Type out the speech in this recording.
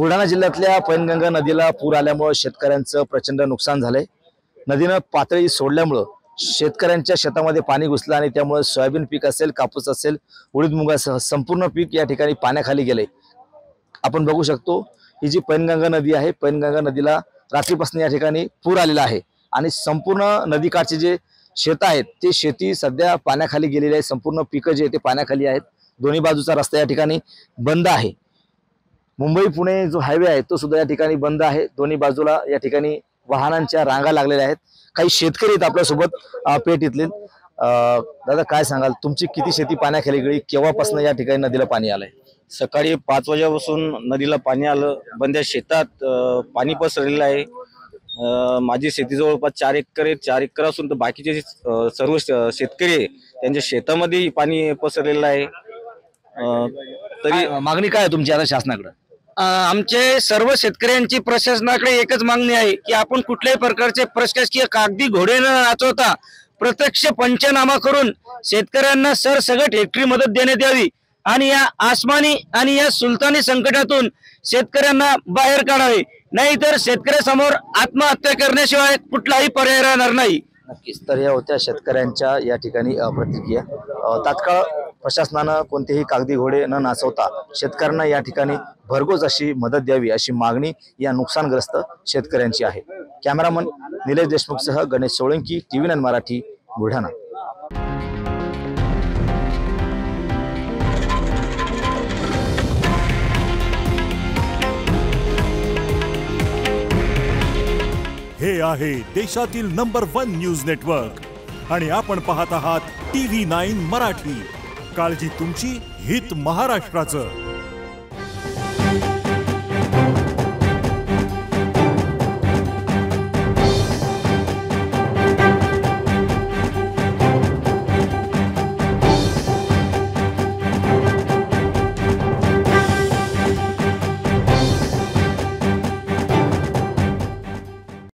बुलढाणा जिल्ह्यातल्या पैनगंगा नदीला पूर आल्यामुळे शेतकऱ्यांचं प्रचंड नुकसान झालंय। नदीनं पातळी सोडल्यामुळे शेतकऱ्यांच्या शेतामध्ये पाणी घुसलं आणि त्यामुळे सोयाबीन पीक असेल, कापूस असेल, उडीद मुगासह संपूर्ण पीक या ठिकाणी पाण्याखाली गेले। आपण बघू शकतो ही जी पैनगंगा नदी आहे, पैनगंगा नदीला रात्रीपासून या ठिकाणी पूर आलेला आहे आणि संपूर्ण नदीकाठचे जे शेत आहेत ते शेती सध्या पाण्याखाली गेलेली आहे। संपूर्ण पिकं जे ते पाण्याखाली आहेत। दोन्ही बाजूचा रस्ता या ठिकाणी बंद आहे। मुंबई पुणे जो हायवे आहे तो सुद्धा या ठिकाणी बंद आहे। दोन्ही बाजूला या ठिकाणी वाहनांच्या रांगा लागलेल्या आहेत। काही शेतकरी आहेत आपल्या सोबत पेटीतले। दादा काय सांगाल, तुमची किती शेती पाण्याखाली गेली, केव्हापासून या ठिकाणी नदीला पाणी आलंय? सकाळी 5 वाजल्यापासून नदीला पाणी आलं। बंद्या शेतात पाणी पसरलेलं आहे। माझी शेती जवळपास 4 एकर आहे। 4 एकर असून तर बाकीचे सर्व शेतकरी आहे त्यांच्या शेतामध्ये पाणी पसरलेलं आहे। तरी मागणी काय आहे तुमची आता शासनाकडे? आमचे सर्व शेतकऱ्यांची प्रशासनाकडे एकच मागणी आहे की आपण कुठल्याही प्रकारचे प्रशासकीय कागदी घोडे न नाचवता प्रत्यक्ष पंचनामा करून शेतकऱ्यांना सरसकट हेक्टरी मदत देण्यात यावी आणि या आसमानी आणि या सुलतानी संकटातून शेतकऱ्यांना बाहेर काढावे, नाहीतर शेतकऱ्यासमोर आत्महत्या करण्याशिवाय कुठलाही पर्याय राहणार नाही। नक्कीच। तर या होत्या शेतकऱ्यांच्या या ठिकाणी प्रतिक्रिया। तात्काळ प्रशासनानं कोणतेही कागदी घोडे न नाचवता शेतकऱ्यांना या ठिकाणी भरघोस अशी मदत द्यावी अशी मागणी या नुकसानग्रस्त शेतकऱ्यांची आहे। कॅमेरामन निलेश देशमुखसह गणेश सोळंकी, TV9 मराठी, बुलढाणा। हे आहे देशातील नंबर 1 न्यूज नेटवर्क आणि आपण पाहत आहात TV9 मराठी। काळजी तुमची, हित महाराष्ट्राचं।